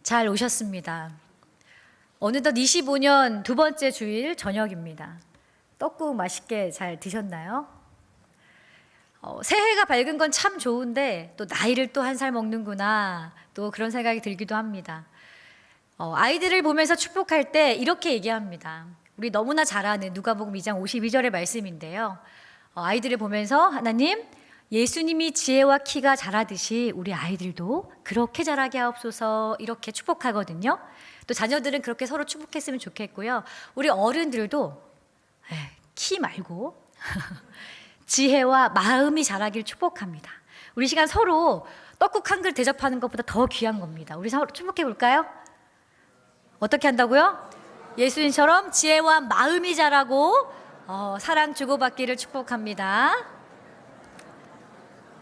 잘 오셨습니다. 어느덧 25년 두 번째 주일 저녁입니다. 떡국 맛있게 잘 드셨나요? 새해가 밝은 건 참 좋은데 또 나이를 또 한 살 먹는구나 또 그런 생각이 들기도 합니다. 아이들을 보면서 축복할 때 이렇게 얘기합니다. 우리 너무나 잘 아는 누가복음 2장 52절의 말씀인데요. 아이들을 보면서 하나님, 예수님이 지혜와 키가 자라듯이 우리 아이들도 그렇게 자라게 하옵소서 이렇게 축복하거든요. 또 자녀들은 그렇게 서로 축복했으면 좋겠고요. 우리 어른들도 키 말고 지혜와 마음이 자라길 축복합니다. 우리 시간 서로 떡국 한 그릇 대접하는 것보다 더 귀한 겁니다. 우리 서로 축복해 볼까요? 어떻게 한다고요? 예수님처럼 지혜와 마음이 자라고 사랑 주고받기를 축복합니다.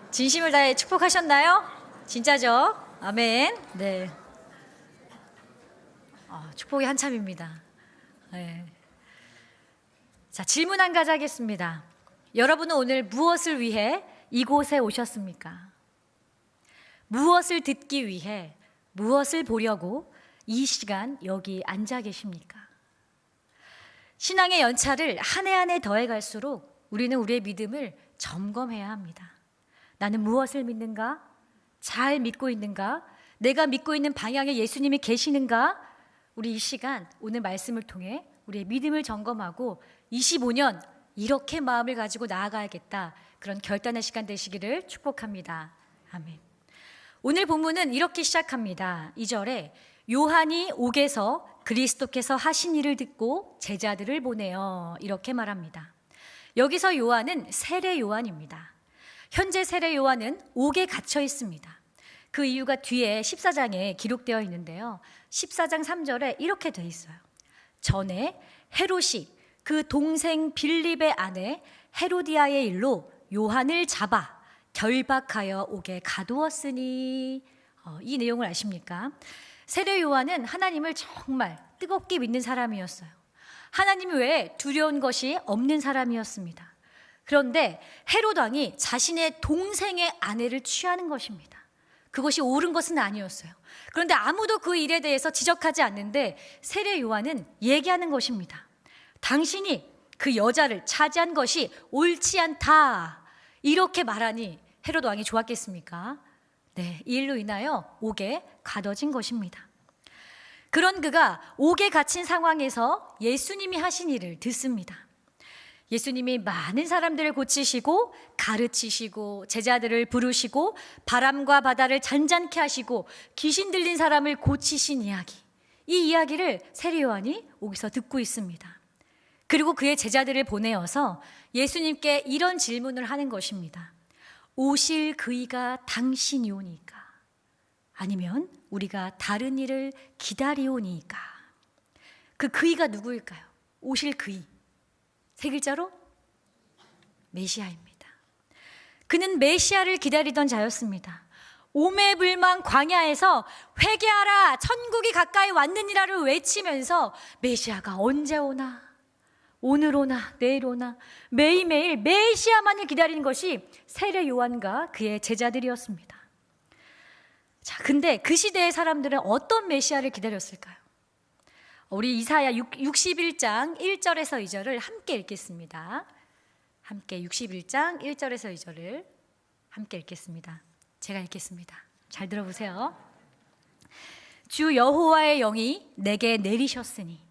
진심을 다해 축복하셨나요? 진짜죠? 아멘. 네. 축복이 한참입니다. 네. 자, 질문 한 가지 하겠습니다. 여러분은 오늘 무엇을 위해 이곳에 오셨습니까? 무엇을 듣기 위해, 무엇을 보려고 이 시간 여기 앉아 계십니까? 신앙의 연차를 한 해 한 해 더해갈수록 우리는 우리의 믿음을 점검해야 합니다. 나는 무엇을 믿는가? 잘 믿고 있는가? 내가 믿고 있는 방향에 예수님이 계시는가? 우리 이 시간 오늘 말씀을 통해 우리의 믿음을 점검하고 25년 이렇게 마음을 가지고 나아가야겠다, 그런 결단의 시간 되시기를 축복합니다. 아멘. 오늘 본문은 이렇게 시작합니다. 2절에 요한이 옥에서 그리스도께서 하신 일을 듣고 제자들을 보내어 이렇게 말합니다. 여기서 요한은 세례 요한입니다. 현재 세례 요한은 옥에 갇혀 있습니다. 그 이유가 뒤에 14장에 기록되어 있는데요. 14장 3절에 이렇게 되어 있어요. 전에 헤롯이 그 동생 빌립의 아내 헤로디아의 일로 요한을 잡아 결박하여 옥에 가두었으니, 이 내용을 아십니까? 세례 요한은 하나님을 정말 뜨겁게 믿는 사람이었어요. 하나님 외에 두려운 것이 없는 사람이었습니다. 그런데 헤롯 왕이 자신의 동생의 아내를 취하는 것입니다. 그것이 옳은 것은 아니었어요. 그런데 아무도 그 일에 대해서 지적하지 않는데 세례 요한은 얘기하는 것입니다. 당신이 그 여자를 차지한 것이 옳지 않다, 이렇게 말하니 헤롯 왕이 좋았겠습니까? 네, 이 일로 인하여 옥에 가둬진 것입니다. 그런 그가 옥에 갇힌 상황에서 예수님이 하신 일을 듣습니다. 예수님이 많은 사람들을 고치시고 가르치시고 제자들을 부르시고 바람과 바다를 잔잔케 하시고 귀신 들린 사람을 고치신 이야기, 이 이야기를 세례 요한이 옥에서 듣고 있습니다. 그리고 그의 제자들을 보내어서 예수님께 이런 질문을 하는 것입니다. 오실 그이가 당신이오니까? 아니면 우리가 다른 일을 기다리오니까? 그 그이가 누구일까요? 오실 그이, 세 글자로 메시아입니다. 그는 메시아를 기다리던 자였습니다. 오매불망 광야에서 회개하라, 천국이 가까이 왔느니라를 외치면서 메시아가 언제 오나, 오늘 오나, 내일 오나, 매일매일 메시아만을 기다리는 것이 세례 요한과 그의 제자들이었습니다. 자, 근데 그 시대의 사람들은 어떤 메시아를 기다렸을까요? 우리 이사야 61장 1절에서 2절을 함께 읽겠습니다. 함께 61장 1절에서 2절을 함께 읽겠습니다. 제가 읽겠습니다. 잘 들어보세요. 주 여호와의 영이 내게 내리셨으니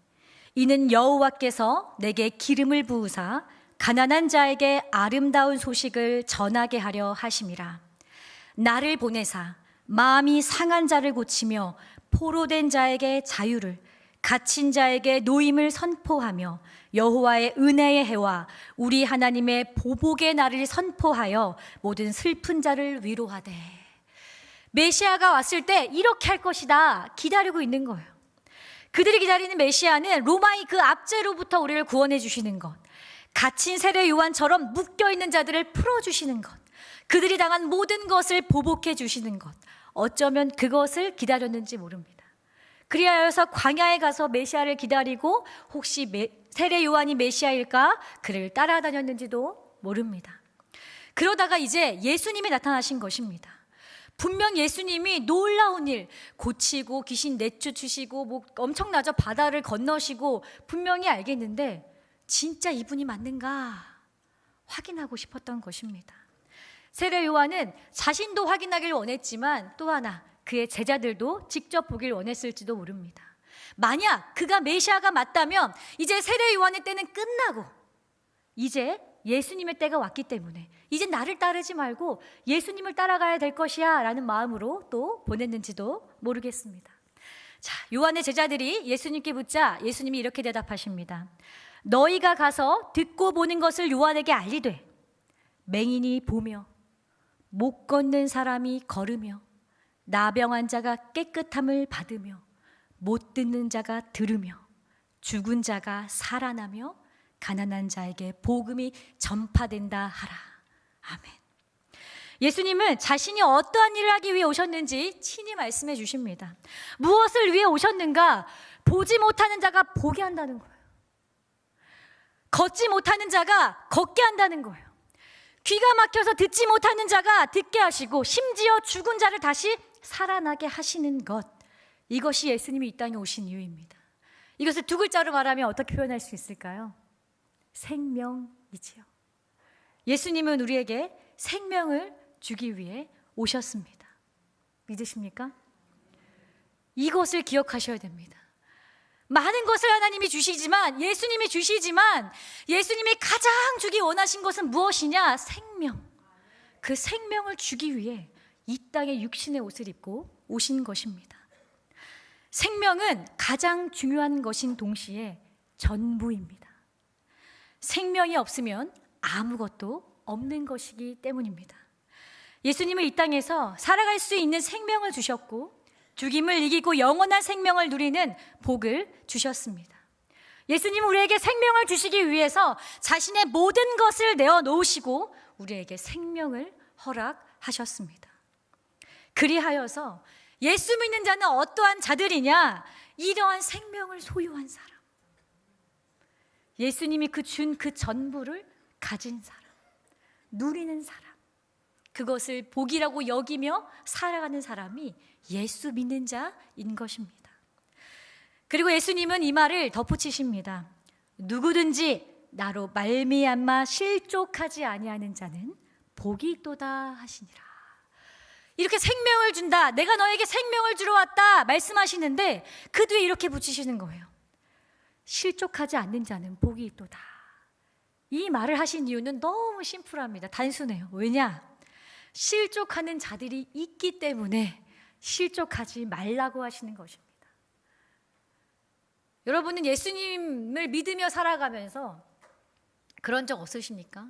이는 여호와께서 내게 기름을 부으사 가난한 자에게 아름다운 소식을 전하게 하려 하심이라. 나를 보내사 마음이 상한 자를 고치며 포로된 자에게 자유를, 갇힌 자에게 노임을 선포하며 여호와의 은혜의 해와 우리 하나님의 보복의 날을 선포하여 모든 슬픈 자를 위로하되. 메시아가 왔을 때 이렇게 할 것이다 기다리고 있는 거예요. 그들이 기다리는 메시아는 로마의 그 압제로부터 우리를 구원해 주시는 것, 갇힌 세례 요한처럼 묶여있는 자들을 풀어주시는 것, 그들이 당한 모든 것을 보복해 주시는 것, 어쩌면 그것을 기다렸는지 모릅니다. 그리하여서 광야에 가서 메시아를 기다리고 혹시 세례 요한이 메시아일까 그를 따라다녔는지도 모릅니다. 그러다가 이제 예수님이 나타나신 것입니다. 분명 예수님이 놀라운 일, 고치고 귀신 내쫓으시고 뭐 엄청나죠. 바다를 건너시고 분명히 알겠는데 진짜 이분이 맞는가 확인하고 싶었던 것입니다. 세례 요한은 자신도 확인하길 원했지만 또 하나 그의 제자들도 직접 보길 원했을지도 모릅니다. 만약 그가 메시아가 맞다면 이제 세례 요한의 때는 끝나고 이제 예수님의 때가 왔기 때문에 이제 나를 따르지 말고 예수님을 따라가야 될 것이야 라는 마음으로 또 보냈는지도 모르겠습니다. 자, 요한의 제자들이 예수님께 묻자 예수님이 이렇게 대답하십니다. 너희가 가서 듣고 보는 것을 요한에게 알리되 맹인이 보며 못 걷는 사람이 걸으며 나병한 자가 깨끗함을 받으며 못 듣는 자가 들으며 죽은 자가 살아나며 가난한 자에게 복음이 전파된다 하라. 아멘. 예수님은 자신이 어떠한 일을 하기 위해 오셨는지 친히 말씀해 주십니다. 무엇을 위해 오셨는가? 보지 못하는 자가 보게 한다는 거예요. 걷지 못하는 자가 걷게 한다는 거예요. 귀가 막혀서 듣지 못하는 자가 듣게 하시고 심지어 죽은 자를 다시 살아나게 하시는 것. 이것이 예수님이 이 땅에 오신 이유입니다. 이것을 두 글자로 말하면 어떻게 표현할 수 있을까요? 생명이지요. 예수님은 우리에게 생명을 주기 위해 오셨습니다. 믿으십니까? 이것을 기억하셔야 됩니다. 많은 것을 하나님이 주시지만 예수님이 주시지만 예수님이 가장 주기 원하신 것은 무엇이냐? 생명. 그 생명을 주기 위해 이 땅에 육신의 옷을 입고 오신 것입니다. 생명은 가장 중요한 것인 동시에 전부입니다. 생명이 없으면 아무것도 없는 것이기 때문입니다. 예수님은 이 땅에서 살아갈 수 있는 생명을 주셨고 죽임을 이기고 영원한 생명을 누리는 복을 주셨습니다. 예수님은 우리에게 생명을 주시기 위해서 자신의 모든 것을 내어놓으시고 우리에게 생명을 허락하셨습니다. 그리하여서 예수 믿는 자는 어떠한 자들이냐? 이러한 생명을 소유한 사람, 예수님이 준 그 전부를 가진 사람, 누리는 사람, 그것을 복이라고 여기며 살아가는 사람이 예수 믿는 자인 것입니다. 그리고 예수님은 이 말을 덧붙이십니다. 누구든지 나로 말미암아 실족하지 아니하는 자는 복이 있도다 하시니라. 이렇게 생명을 준다, 내가 너에게 생명을 주러 왔다 말씀하시는데 그 뒤에 이렇게 붙이시는 거예요. 실족하지 않는 자는 복이 있도다. 이 말을 하신 이유는 너무 심플합니다. 단순해요. 왜냐? 실족하는 자들이 있기 때문에 실족하지 말라고 하시는 것입니다. 여러분은 예수님을 믿으며 살아가면서 그런 적 없으십니까?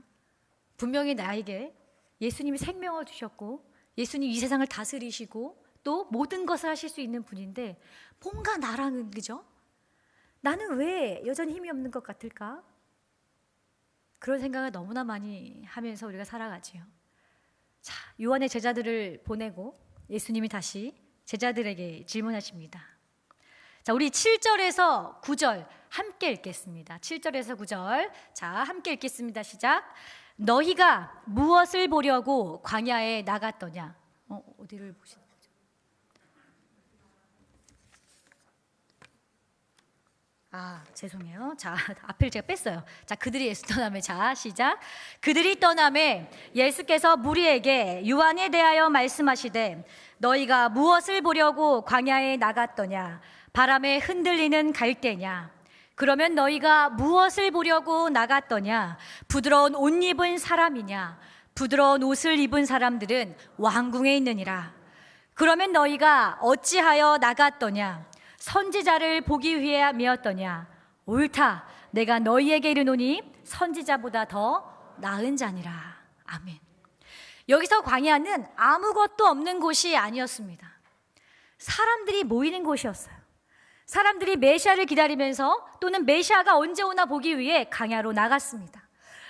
분명히 나에게 예수님이 생명을 주셨고 예수님 이 세상을 다스리시고 또 모든 것을 하실 수 있는 분인데 뭔가 나랑은, 그죠? 나는 왜 여전히 힘이 없는 것 같을까? 그런 생각을 너무나 많이 하면서 우리가 살아가지요. 자, 요한의 제자들을 보내고 예수님이 다시 제자들에게 질문하십니다. 자, 우리 7절에서 9절 함께 읽겠습니다. 7절에서 9절. 자, 함께 읽겠습니다. 시작. 너희가 무엇을 보려고 광야에 나갔더냐? 어디를 보시는 거죠? 죄송해요. 자, 앞을 제가 뺐어요. 자, 그들이 예수 떠나매. 자, 시작. 그들이 떠나매 예수께서 무리에게 요한에 대하여 말씀하시되 너희가 무엇을 보려고 광야에 나갔더냐? 바람에 흔들리는 갈대냐? 그러면 너희가 무엇을 보려고 나갔더냐? 부드러운 옷 입은 사람이냐? 부드러운 옷을 입은 사람들은 왕궁에 있느니라. 그러면 너희가 어찌하여 나갔더냐? 선지자를 보기 위함이었더냐? 옳다. 내가 너희에게 이르노니 선지자보다 더 나은 자니라. 아멘. 여기서 광야는 아무것도 없는 곳이 아니었습니다. 사람들이 모이는 곳이었어요. 사람들이 메시아를 기다리면서 또는 메시아가 언제 오나 보기 위해 광야로 나갔습니다.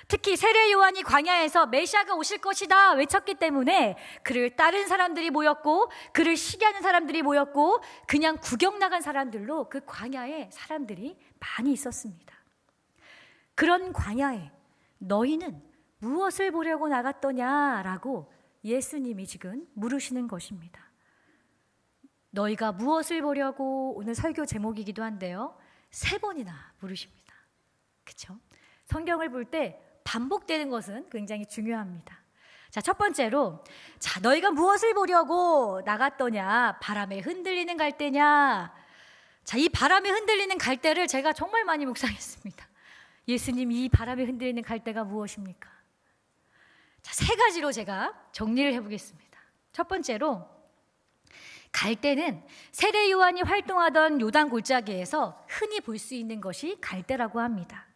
특히 세례 요한이 광야에서 메시아가 오실 것이다 외쳤기 때문에 그를 따른 사람들이 모였고 그를 시기하는 사람들이 모였고 그냥 구경 나간 사람들로 그 광야에 사람들이 많이 있었습니다. 그런 광야에 너희는 무엇을 보려고 나갔더냐라고 예수님이 지금 물으시는 것입니다. 너희가 무엇을 보려고, 오늘 설교 제목이기도 한데요, 3번이나 물으십니다. 그렇죠? 성경을 볼 때 반복되는 것은 굉장히 중요합니다. 자, 첫 번째로, 자, 너희가 무엇을 보려고 나갔더냐? 바람에 흔들리는 갈대냐? 자, 이 바람에 흔들리는 갈대를 제가 정말 많이 묵상했습니다. 예수님, 이 바람에 흔들리는 갈대가 무엇입니까? 자, 3가지로 제가 정리를 해보겠습니다. 첫 번째로, 갈대는 세례 요한이 활동하던 요단 골짜기에서 흔히 볼 수 있는 것이 갈대라고 합니다.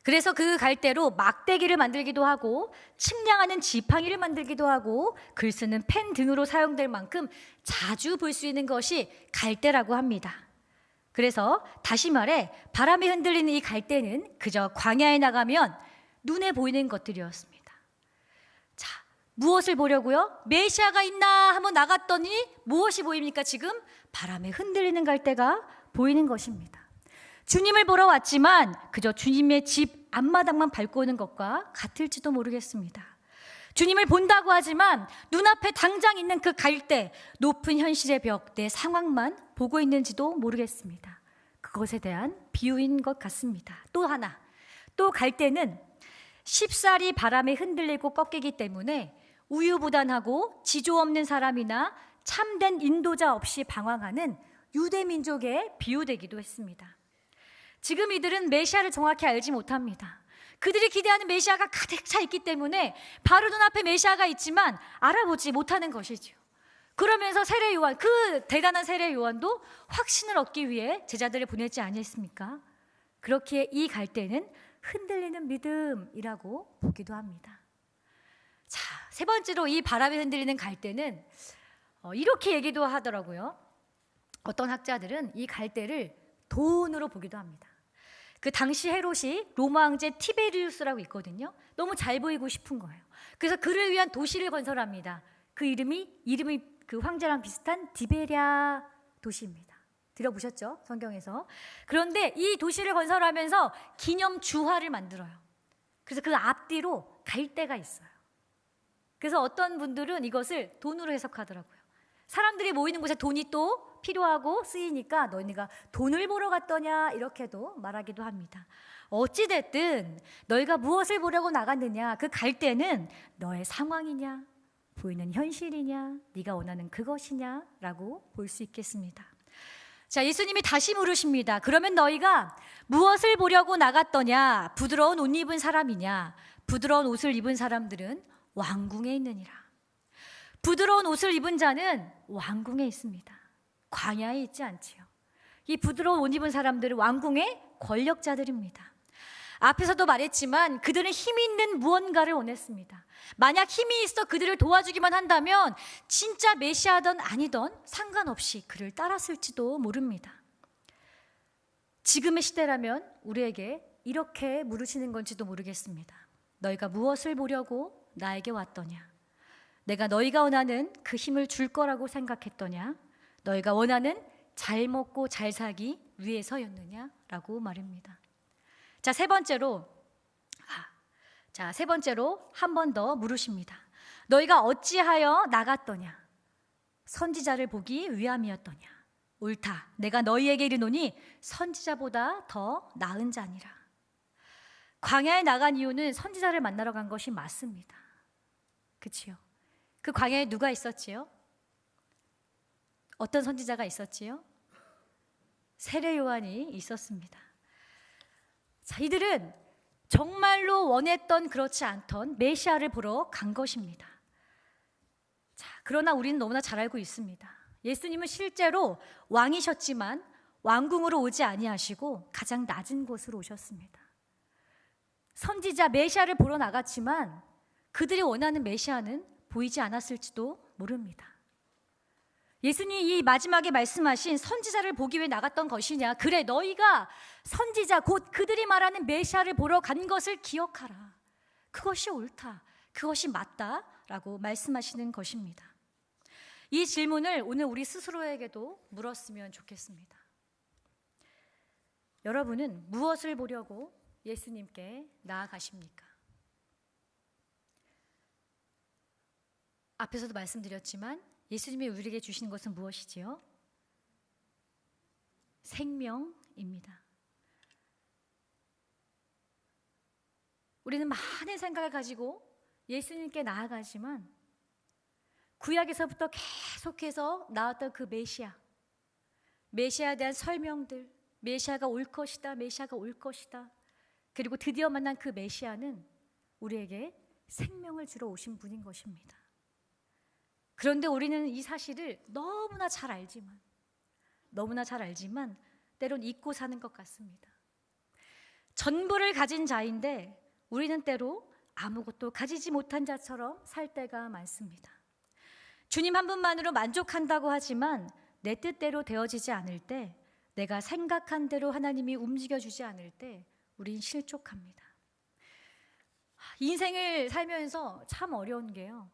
그래서 그 갈대로 막대기를 만들기도 하고 측량하는 지팡이를 만들기도 하고 글 쓰는 펜 등으로 사용될 만큼 자주 볼 수 있는 것이 갈대라고 합니다. 그래서 다시 말해 바람에 흔들리는 이 갈대는 그저 광야에 나가면 눈에 보이는 것들이었습니다. 자, 무엇을 보려고요? 메시아가 있나 한번 나갔더니 무엇이 보입니까? 지금 바람에 흔들리는 갈대가 보이는 것입니다. 주님을 보러 왔지만 그저 주님의 집 앞마당만 밟고 오는 것과 같을지도 모르겠습니다. 주님을 본다고 하지만 눈앞에 당장 있는 그 갈대, 높은 현실의 벽, 내 상황만 보고 있는지도 모르겠습니다. 그것에 대한 비유인 것 같습니다. 또 하나, 또 갈대는 쉽사리 바람에 흔들리고 꺾이기 때문에 우유부단하고 지조 없는 사람이나 참된 인도자 없이 방황하는 유대 민족에 비유되기도 했습니다. 지금 이들은 메시아를 정확히 알지 못합니다. 그들이 기대하는 메시아가 가득 차 있기 때문에 바로 눈앞에 메시아가 있지만 알아보지 못하는 것이죠. 그러면서 세례 요한, 그 대단한 세례 요한도 확신을 얻기 위해 제자들을 보냈지 아니했습니까? 그렇기에 이 갈대는 흔들리는 믿음이라고 보기도 합니다. 자, 3번째로 이 바람에 흔들리는 갈대는 이렇게 얘기도 하더라고요. 어떤 학자들은 이 갈대를 돈으로 보기도 합니다. 그 당시 헤롯이 로마 황제 티베리우스라고 있거든요. 너무 잘 보이고 싶은 거예요. 그래서 그를 위한 도시를 건설합니다. 그 이름이 그 황제랑 비슷한 디베랴 도시입니다. 들어보셨죠? 성경에서. 그런데 이 도시를 건설하면서 기념 주화를 만들어요. 그래서 그 앞뒤로 갈대가 있어요. 그래서 어떤 분들은 이것을 돈으로 해석하더라고요. 사람들이 모이는 곳에 돈이 또 필요하고 쓰이니까 너희가 돈을 보러 갔더냐 이렇게도 말하기도 합니다. 어찌됐든 너희가 무엇을 보려고 나갔느냐, 그 갈대는 너의 상황이냐, 보이는 현실이냐, 네가 원하는 그것이냐 라고 볼 수 있겠습니다. 자, 예수님이 다시 물으십니다. 그러면 너희가 무엇을 보려고 나갔더냐? 부드러운 옷 입은 사람이냐? 부드러운 옷을 입은 사람들은 왕궁에 있느니라. 부드러운 옷을 입은 자는 왕궁에 있습니다. 광야에 있지 않지요. 이 부드러운 옷 입은 사람들은 왕궁의 권력자들입니다. 앞에서도 말했지만 그들은 힘이 있는 무언가를 원했습니다. 만약 힘이 있어 그들을 도와주기만 한다면 진짜 메시아든 아니든 상관없이 그를 따랐을지도 모릅니다. 지금의 시대라면 우리에게 이렇게 물으시는 건지도 모르겠습니다. 너희가 무엇을 보려고 나에게 왔더냐? 내가 너희가 원하는 그 힘을 줄 거라고 생각했더냐? 너희가 원하는 잘 먹고 잘 살기 위해서였느냐? 라고 말합니다. 자, 세 번째로 한 번 더 물으십니다. 너희가 어찌하여 나갔더냐? 선지자를 보기 위함이었더냐? 옳다. 내가 너희에게 이르노니 선지자보다 더 나은 자니라. 광야에 나간 이유는 선지자를 만나러 간 것이 맞습니다. 그치요? 그 광야에 누가 있었지요? 어떤 선지자가 있었지요? 세례 요한이 있었습니다. 자, 이들은 정말로 원했던 그렇지 않던 메시아를 보러 간 것입니다. 자, 그러나 우리는 너무나 잘 알고 있습니다. 예수님은 실제로 왕이셨지만 왕궁으로 오지 아니하시고 가장 낮은 곳으로 오셨습니다. 선지자 메시아를 보러 나갔지만 그들이 원하는 메시아는 보이지 않았을지도 모릅니다. 예수님이 이 마지막에 말씀하신 선지자를 보기 위해 나갔던 것이냐? 그래, 너희가 선지자 곧 그들이 말하는 메시아를 보러 간 것을 기억하라. 그것이 옳다. 그것이 맞다. 라고 말씀하시는 것입니다. 이 질문을 오늘 우리 스스로에게도 물었으면 좋겠습니다. 여러분은 무엇을 보려고 예수님께 나아가십니까? 앞에서도 말씀드렸지만 예수님이 우리에게 주신 것은 무엇이지요? 생명입니다. 우리는 많은 생각을 가지고 예수님께 나아가지만 구약에서부터 계속해서 나왔던 그 메시아에 대한 설명들, 메시아가 올 것이다, 메시아가 올 것이다. 그리고 드디어 만난 그 메시아는 우리에게 생명을 주러 오신 분인 것입니다. 그런데 우리는 이 사실을 너무나 잘 알지만 때론 잊고 사는 것 같습니다. 전부를 가진 자인데 우리는 때로 아무것도 가지지 못한 자처럼 살 때가 많습니다. 주님 한 분만으로 만족한다고 하지만 내 뜻대로 되어지지 않을 때, 내가 생각한 대로 하나님이 움직여주지 않을 때 우린 실족합니다. 인생을 살면서 참 어려운 게요,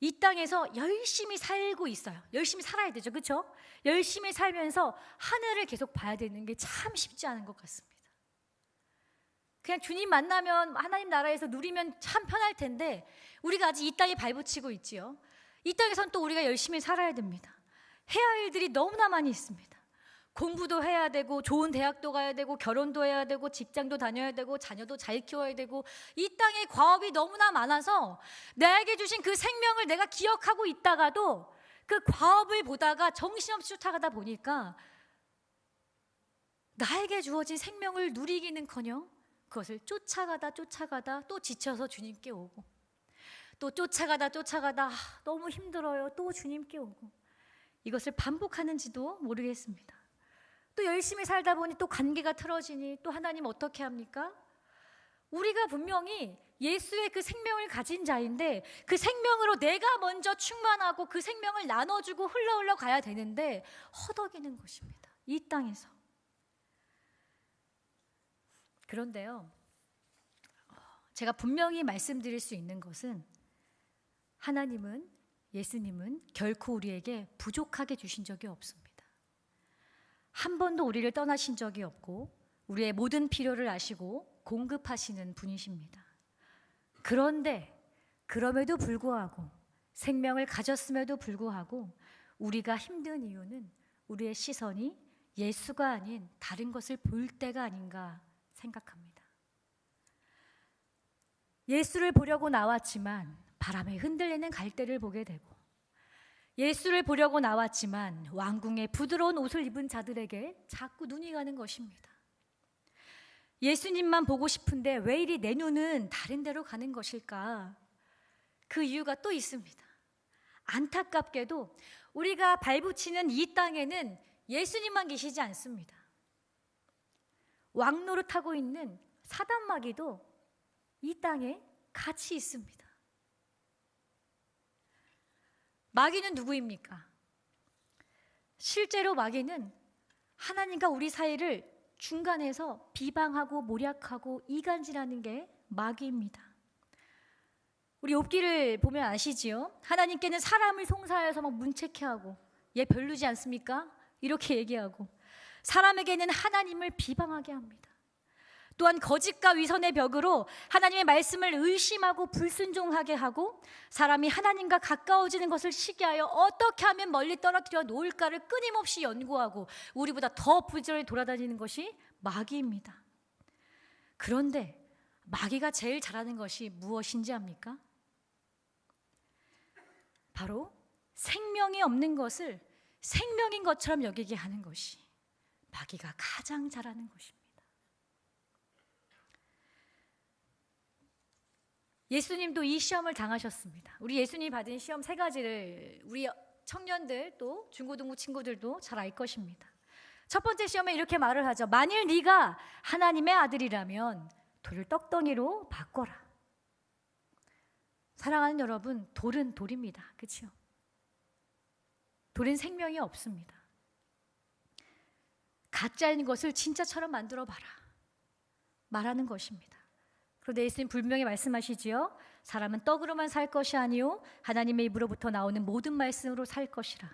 이 땅에서 열심히 살고 있어요. 열심히 살아야 되죠, 그렇죠? 열심히 살면서 하늘을 계속 봐야 되는 게 참 쉽지 않은 것 같습니다. 그냥 주님 만나면 하나님 나라에서 누리면 참 편할 텐데 우리가 아직 이 땅에 발붙이고 있지요. 이 땅에선 또 우리가 열심히 살아야 됩니다. 해야 할 일들이 너무나 많이 있습니다. 공부도 해야 되고, 좋은 대학도 가야 되고, 결혼도 해야 되고, 직장도 다녀야 되고, 자녀도 잘 키워야 되고, 이 땅에 과업이 너무나 많아서 나에게 주신 그 생명을 내가 기억하고 있다가도 그 과업을 보다가 정신없이 쫓아가다 보니까 나에게 주어진 생명을 누리기는커녕 그것을 쫓아가다 또 지쳐서 주님께 오고, 또 쫓아가다 너무 힘들어요, 또 주님께 오고, 이것을 반복하는지도 모르겠습니다. 또 열심히 살다 보니 또 관계가 틀어지니 또 하나님 어떻게 합니까? 우리가 분명히 예수의 그 생명을 가진 자인데 그 생명으로 내가 먼저 충만하고 그 생명을 나눠주고 흘러 가야 되는데 허덕이는 것입니다, 이 땅에서. 그런데요, 제가 분명히 말씀드릴 수 있는 것은 하나님은, 예수님은 결코 우리에게 부족하게 주신 적이 없습니다. 한 번도 우리를 떠나신 적이 없고 우리의 모든 필요를 아시고 공급하시는 분이십니다. 그런데 그럼에도 불구하고, 생명을 가졌음에도 불구하고 우리가 힘든 이유는 우리의 시선이 예수가 아닌 다른 것을 볼 때가 아닌가 생각합니다. 예수를 보려고 나왔지만 바람에 흔들리는 갈대를 보게 되고, 예수를 보려고 나왔지만 왕궁의 부드러운 옷을 입은 자들에게 자꾸 눈이 가는 것입니다. 예수님만 보고 싶은데 왜 이리 내 눈은 다른 데로 가는 것일까? 그 이유가 또 있습니다. 안타깝게도 우리가 발붙이는 이 땅에는 예수님만 계시지 않습니다. 왕노릇하고 있는 사단 마귀도 이 땅에 같이 있습니다. 마귀는 누구입니까? 실제로 마귀는 하나님과 우리 사이를 중간에서 비방하고 모략하고 이간질하는 게 마귀입니다. 우리 욥기를 보면 아시지요? 하나님께는 사람을 송사하여서 막 문책해하고, 얘 별로지 않습니까? 이렇게 얘기하고, 사람에게는 하나님을 비방하게 합니다. 또한 거짓과 위선의 벽으로 하나님의 말씀을 의심하고 불순종하게 하고, 사람이 하나님과 가까워지는 것을 시기하여 어떻게 하면 멀리 떨어뜨려 놓을까를 끊임없이 연구하고 우리보다 더 부지런히 돌아다니는 것이 마귀입니다. 그런데 마귀가 제일 잘하는 것이 무엇인지 압니까? 바로 생명이 없는 것을 생명인 것처럼 여기게 하는 것이 마귀가 가장 잘하는 것입니다. 예수님도 이 시험을 당하셨습니다. 우리 예수님이 받은 시험 3가지를 우리 청년들 또 중고등부 친구들도 잘 알 것입니다. 첫 번째 시험에 이렇게 말을 하죠. 만일 네가 하나님의 아들이라면 돌을 떡덩이로 바꿔라. 사랑하는 여러분, 돌은 돌입니다. 그렇죠? 돌은 생명이 없습니다. 가짜인 것을 진짜처럼 만들어 봐라 말하는 것입니다. 그런데 예수님 분명히 말씀하시지요. 사람은 떡으로만 살 것이 아니요 하나님의 입으로부터 나오는 모든 말씀으로 살 것이라.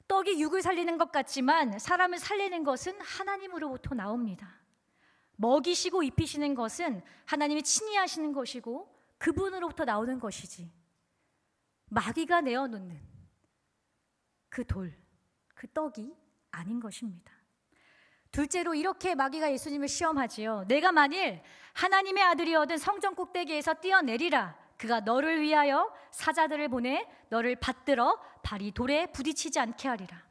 떡이 육을 살리는 것 같지만 사람을 살리는 것은 하나님으로부터 나옵니다. 먹이시고 입히시는 것은 하나님이 친히 하시는 것이고, 그분으로부터 나오는 것이지 마귀가 내어놓는 그 돌, 그 떡이 아닌 것입니다. 둘째로 이렇게 마귀가 예수님을 시험하지요. 내가 만일 하나님의 아들이어든 성전 꼭대기에서 뛰어내리라. 그가 너를 위하여 사자들을 보내 너를 받들어 발이 돌에 부딪히지 않게 하리라.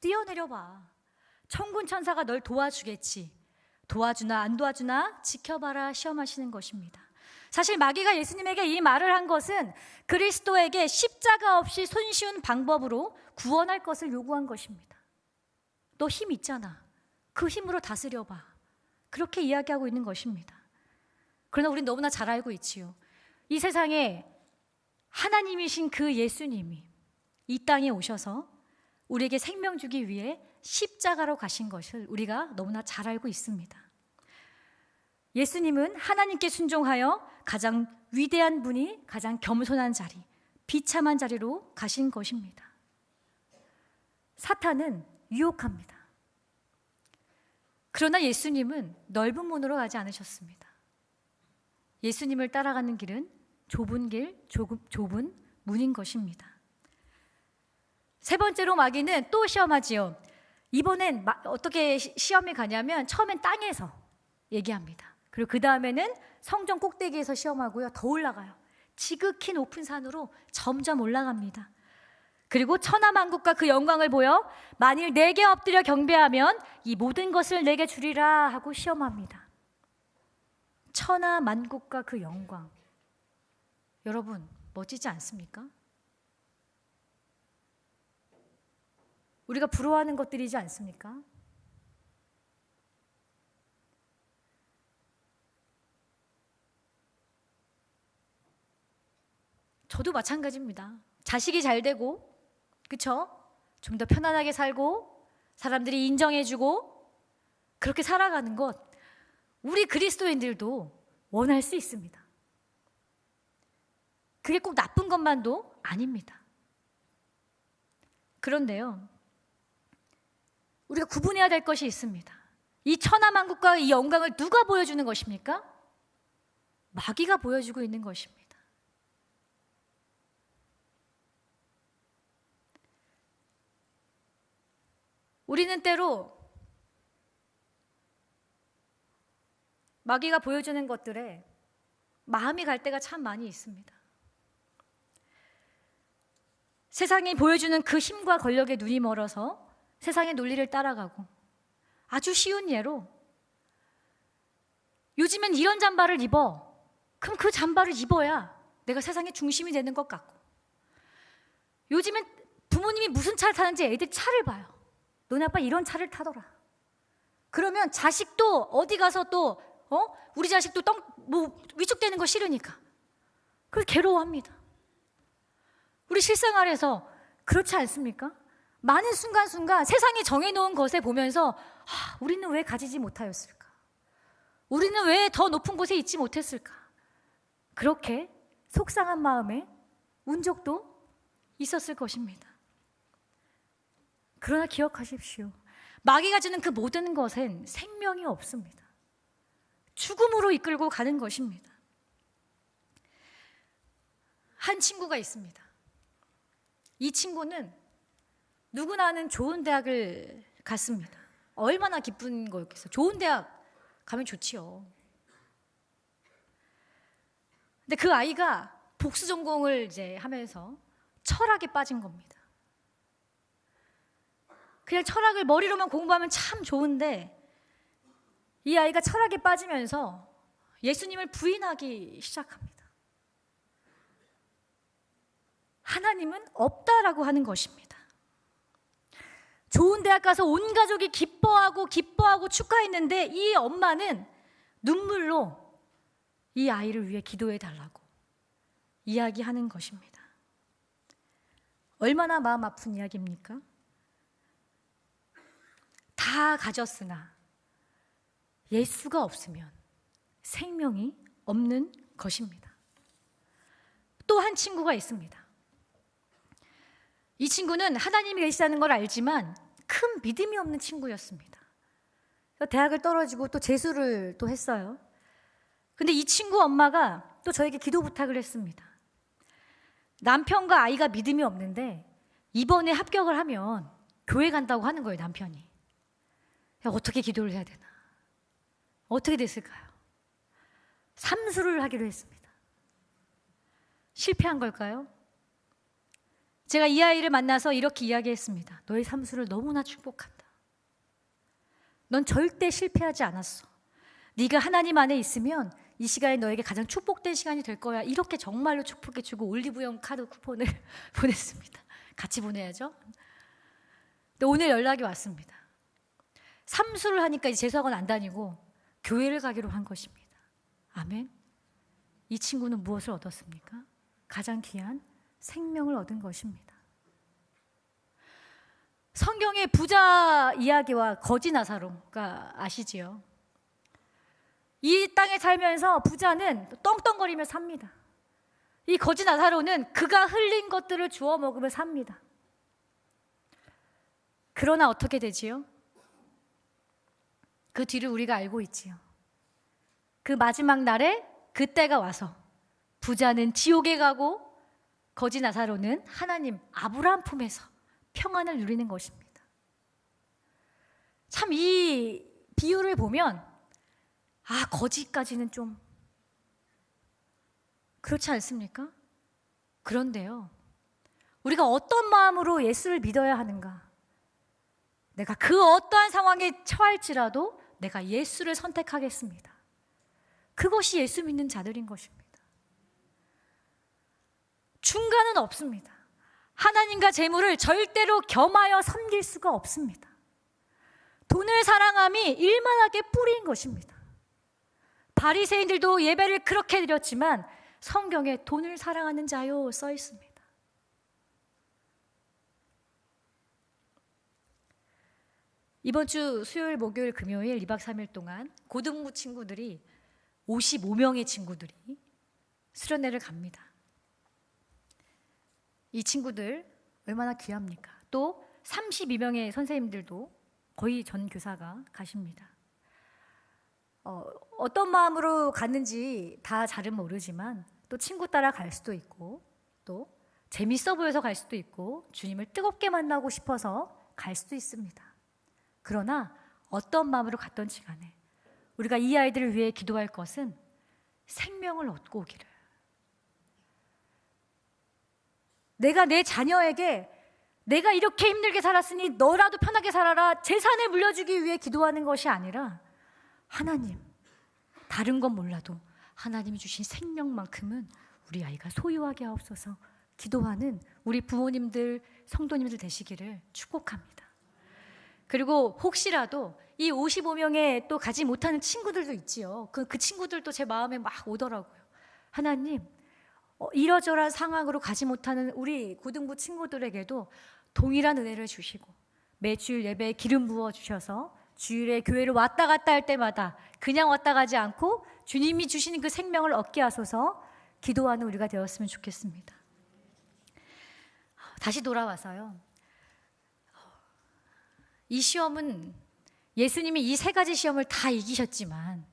뛰어내려봐. 천군 천사가 널 도와주겠지. 도와주나 안 도와주나 지켜봐라 시험하시는 것입니다. 사실 마귀가 예수님에게 이 말을 한 것은 그리스도에게 십자가 없이 손쉬운 방법으로 구원할 것을 요구한 것입니다. 너 힘 있잖아. 그 힘으로 다스려봐. 그렇게 이야기하고 있는 것입니다. 그러나 우리는 너무나 잘 알고 있지요. 이 세상에 하나님이신 그 예수님이 이 땅에 오셔서 우리에게 생명 주기 위해 십자가로 가신 것을 우리가 너무나 잘 알고 있습니다. 예수님은 하나님께 순종하여 가장 위대한 분이 가장 겸손한 자리, 비참한 자리로 가신 것입니다. 사탄은 유혹합니다. 그러나 예수님은 넓은 문으로 가지 않으셨습니다. 예수님을 따라가는 길은 좁은 길, 좁은 문인 것입니다. 세 번째로 마귀는 또 시험하지요. 이번엔 어떻게 시험이 가냐면 처음엔 땅에서 얘기합니다. 그리고 그 다음에는 성전 꼭대기에서 시험하고요. 더 올라가요. 지극히 높은 산으로 점점 올라갑니다. 그리고 천하만국과 그 영광을 보여 만일 내게 엎드려 경배하면 이 모든 것을 내게 주리라 하고 시험합니다. 천하만국과 그 영광, 여러분 멋지지 않습니까? 우리가 부러워하는 것들이지 않습니까? 저도 마찬가지입니다. 자식이 잘 되고, 그쵸? 좀 더 편안하게 살고 사람들이 인정해주고 그렇게 살아가는 것, 우리 그리스도인들도 원할 수 있습니다. 그게 꼭 나쁜 것만도 아닙니다. 그런데요, 우리가 구분해야 될 것이 있습니다. 이 천하만국과 이 영광을 누가 보여주는 것입니까? 마귀가 보여주고 있는 것입니다. 우리는 때로 마귀가 보여주는 것들에 마음이 갈 때가 참 많이 있습니다. 세상이 보여주는 그 힘과 권력에 눈이 멀어서 세상의 논리를 따라가고, 아주 쉬운 예로 요즘엔 이런 잠바를 입어. 그럼 그 잠바를 입어야 내가 세상의 중심이 되는 것 같고, 요즘엔 부모님이 무슨 차를 타는지 애들이 차를 봐요. 너네 아빠 이런 차를 타더라. 그러면 자식도 어디 가서 또 우리 자식도 위축되는 거 싫으니까 그래서 괴로워합니다. 우리 실생활에서 그렇지 않습니까? 많은 순간순간 세상이 정해놓은 것에 보면서 우리는 왜 가지지 못하였을까? 우리는 왜 더 높은 곳에 있지 못했을까? 그렇게 속상한 마음에 운 적도 있었을 것입니다. 그러나 기억하십시오. 마귀가 주는 그 모든 것엔 생명이 없습니다. 죽음으로 이끌고 가는 것입니다. 한 친구가 있습니다. 이 친구는 누구나 아는 좋은 대학을 갔습니다. 얼마나 기쁜 거였겠어요. 좋은 대학 가면 좋지요. 근데 그 아이가 복수 전공을 이제 하면서 철학에 빠진 겁니다. 그냥 철학을 머리로만 공부하면 참 좋은데 이 아이가 철학에 빠지면서 예수님을 부인하기 시작합니다. 하나님은 없다라고 하는 것입니다. 좋은 대학 가서 온 가족이 기뻐하고 축하했는데 이 엄마는 눈물로 이 아이를 위해 기도해 달라고 이야기하는 것입니다. 얼마나 마음 아픈 이야기입니까? 다 가졌으나 예수가 없으면 생명이 없는 것입니다. 또 한 친구가 있습니다. 이 친구는 하나님이 계시다는 걸 알지만 큰 믿음이 없는 친구였습니다. 대학을 떨어지고 또 재수를 또 했어요. 근데 이 친구 엄마가 또 저에게 기도 부탁을 했습니다. 남편과 아이가 믿음이 없는데 이번에 합격을 하면 교회 간다고 하는 거예요, 남편이. 어떻게 기도를 해야 되나? 어떻게 됐을까요? 삼수를 하기로 했습니다. 실패한 걸까요? 제가 이 아이를 만나서 이렇게 이야기했습니다. 너의 삼수를 너무나 축복한다. 넌 절대 실패하지 않았어. 네가 하나님 안에 있으면 이 시간이 너에게 가장 축복된 시간이 될 거야. 이렇게 정말로 축복해주고 올리브영 카드 쿠폰을 보냈습니다. 같이 보내야죠. 근데 오늘 연락이 왔습니다. 삼수를 하니까 이제 재수학원 안 다니고 교회를 가기로 한 것입니다. 아멘. 이 친구는 무엇을 얻었습니까? 가장 귀한 생명을 얻은 것입니다. 성경의 부자 이야기와 거지 나사로가 아시지요? 이 땅에 살면서 부자는 떵떵거리며 삽니다. 이 거지 나사로는 그가 흘린 것들을 주워 먹으며 삽니다. 그러나 어떻게 되지요? 그 뒤를 우리가 알고 있지요. 그 마지막 날에 그 때가 와서 부자는 지옥에 가고 거지 나사로는 하나님 아브라함 품에서 평안을 누리는 것입니다. 참 이 비유를 보면 거지까지는 좀 그렇지 않습니까? 그런데요, 우리가 어떤 마음으로 예수를 믿어야 하는가? 내가 그 어떠한 상황에 처할지라도 내가 예수를 선택하겠습니다. 그것이 예수 믿는 자들인 것입니다. 중간은 없습니다. 하나님과 재물을 절대로 겸하여 섬길 수가 없습니다. 돈을 사랑함이 일만하게 뿌리인 것입니다. 바리새인들도 예배를 그렇게 드렸지만 성경에 돈을 사랑하는 자요 써 있습니다. 이번 주 수요일, 목요일, 금요일 2박 3일 동안 고등부 친구들이 55명의 친구들이 수련회를 갑니다. 이 친구들 얼마나 귀합니까? 또 32명의 선생님들도 거의 전 교사가 가십니다. 어떤 마음으로 갔는지 다 잘은 모르지만 또 친구 따라 갈 수도 있고 또 재밌어 보여서 갈 수도 있고 주님을 뜨겁게 만나고 싶어서 갈 수도 있습니다. 그러나 어떤 마음으로 갔던지 간에 우리가 이 아이들을 위해 기도할 것은 생명을 얻고 오기를. 내가 내 자녀에게 내가 이렇게 힘들게 살았으니 너라도 편하게 살아라 재산을 물려주기 위해 기도하는 것이 아니라 하나님, 다른 건 몰라도 하나님이 주신 생명만큼은 우리 아이가 소유하게 하옵소서 기도하는 우리 부모님들, 성도님들 되시기를 축복합니다. 그리고 혹시라도 이 55명에 또 가지 못하는 친구들도 있지요. 그 친구들도 제 마음에 막 오더라고요. 하나님, 이러저러한 상황으로 가지 못하는 우리 고등부 친구들에게도 동일한 은혜를 주시고 매주일 예배에 기름 부어 주셔서 주일에 교회를 왔다 갔다 할 때마다 그냥 왔다 가지 않고 주님이 주시는 그 생명을 얻게 하소서 기도하는 우리가 되었으면 좋겠습니다. 다시 돌아와서요. 이 시험은 예수님이 이 세 가지 시험을 다 이기셨지만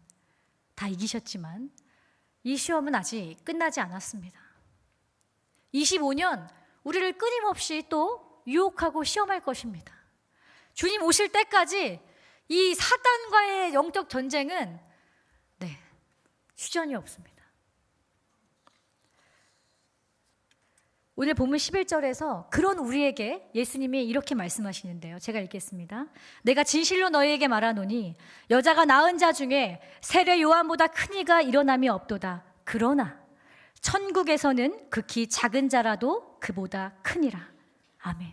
이 시험은 아직 끝나지 않았습니다. 25년 우리를 끊임없이 또 유혹하고 시험할 것입니다. 주님 오실 때까지 이 사단과의 영적 전쟁은 휴전이 없습니다. 오늘 본문 11절에서 그런 우리에게 예수님이 이렇게 말씀하시는데요. 제가 읽겠습니다. 내가 진실로 너희에게 말하노니 여자가 낳은 자 중에 세례 요한보다 큰 이가 일어남이 없도다. 그러나 천국에서는 극히 작은 자라도 그보다 크니라. 아멘.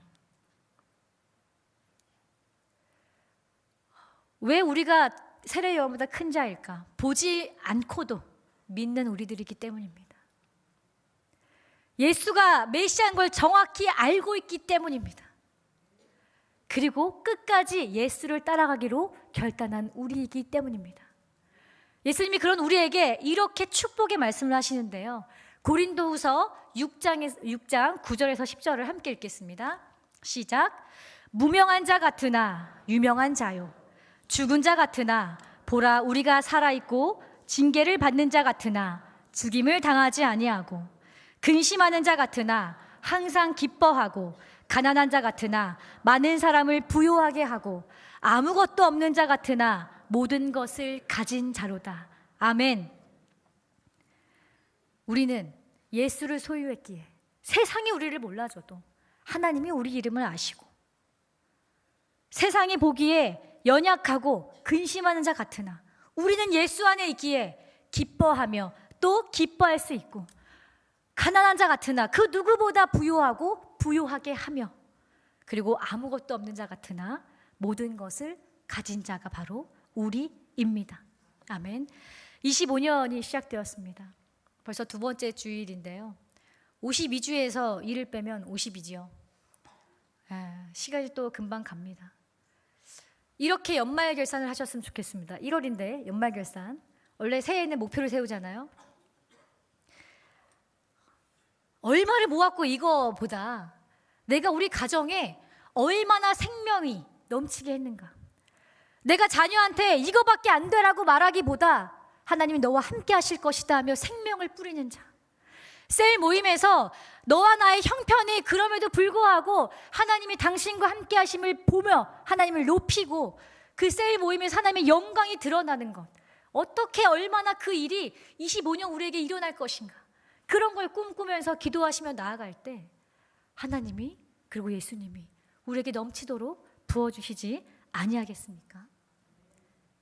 왜 우리가 세례 요한보다 큰 자일까? 보지 않고도 믿는 우리들이기 때문입니다. 예수가 메시아인 걸 정확히 알고 있기 때문입니다. 그리고 끝까지 예수를 따라가기로 결단한 우리이기 때문입니다. 예수님이 그런 우리에게 이렇게 축복의 말씀을 하시는데요. 고린도후서 6장 9절에서 10절을 함께 읽겠습니다. 시작. 무명한 자 같으나 유명한 자요, 죽은 자 같으나 보라 우리가 살아있고 징계를 받는 자 같으나 죽임을 당하지 아니하고 근심하는 자 같으나 항상 기뻐하고 가난한 자 같으나 많은 사람을 부요하게 하고 아무것도 없는 자 같으나 모든 것을 가진 자로다. 아멘. 우리는 예수를 소유했기에 세상이 우리를 몰라줘도 하나님이 우리 이름을 아시고, 세상이 보기에 연약하고 근심하는 자 같으나 우리는 예수 안에 있기에 기뻐하며 또 기뻐할 수 있고, 가난한 자 같으나 그 누구보다 부요하고 부요하게 하며, 그리고 아무것도 없는 자 같으나 모든 것을 가진 자가 바로 우리입니다. 아멘. 25년이 시작되었습니다. 벌써 두 번째 주일인데요. 52주에서 1을 빼면 50이지요. 시간이 또 금방 갑니다. 이렇게 연말 결산을 하셨으면 좋겠습니다. 1월인데 연말 결산. 원래 새해에는 목표를 세우잖아요. 얼마를 모았고 이거보다 내가 우리 가정에 얼마나 생명이 넘치게 했는가. 내가 자녀한테 이거밖에 안 되라고 말하기보다 하나님이 너와 함께 하실 것이다 하며 생명을 뿌리는 자. 셀 모임에서 너와 나의 형편이 그럼에도 불구하고 하나님이 당신과 함께 하심을 보며 하나님을 높이고 그 셀 모임에서 하나님의 영광이 드러나는 것. 어떻게 얼마나 그 일이 25년 우리에게 일어날 것인가. 그런 걸 꿈꾸면서 기도하시며 나아갈 때 하나님이 그리고 예수님이 우리에게 넘치도록 부어주시지 아니하겠습니까?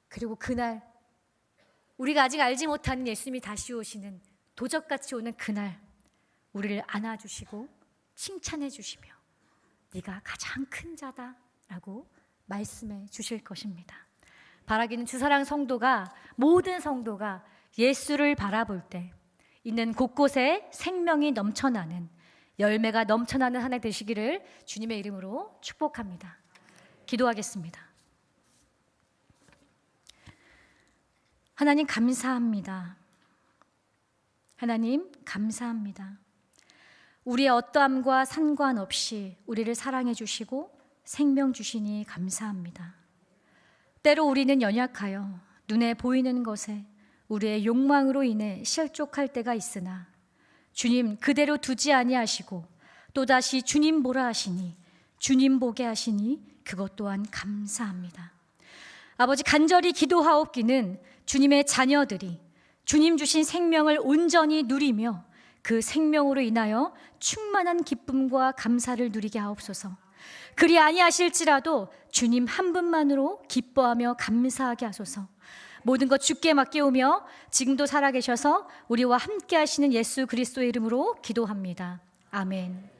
그리고 그날 우리가 아직 알지 못하는 예수님이 다시 오시는 도적같이 오는 그날 우리를 안아주시고 칭찬해 주시며 네가 가장 큰 자다 라고 말씀해 주실 것입니다. 바라기는 주사랑 성도가, 모든 성도가 예수를 바라볼 때 있는 곳곳에 생명이 넘쳐나는, 열매가 넘쳐나는 한 해 되시기를 주님의 이름으로 축복합니다. 기도하겠습니다. 하나님 감사합니다. 하나님 감사합니다. 우리의 어떠함과 상관없이 우리를 사랑해 주시고 생명 주시니 감사합니다. 때로 우리는 연약하여 눈에 보이는 것에 우리의 욕망으로 인해 실족할 때가 있으나 주님 그대로 두지 아니하시고 또다시 주님 보라 하시니, 주님 보게 하시니 그것 또한 감사합니다. 아버지, 간절히 기도하옵기는 주님의 자녀들이 주님 주신 생명을 온전히 누리며 그 생명으로 인하여 충만한 기쁨과 감사를 누리게 하옵소서. 그리 아니하실지라도 주님 한 분만으로 기뻐하며 감사하게 하소서. 모든 것 주께 맡겨오며 지금도 살아계셔서 우리와 함께 하시는 예수 그리스도의 이름으로 기도합니다. 아멘.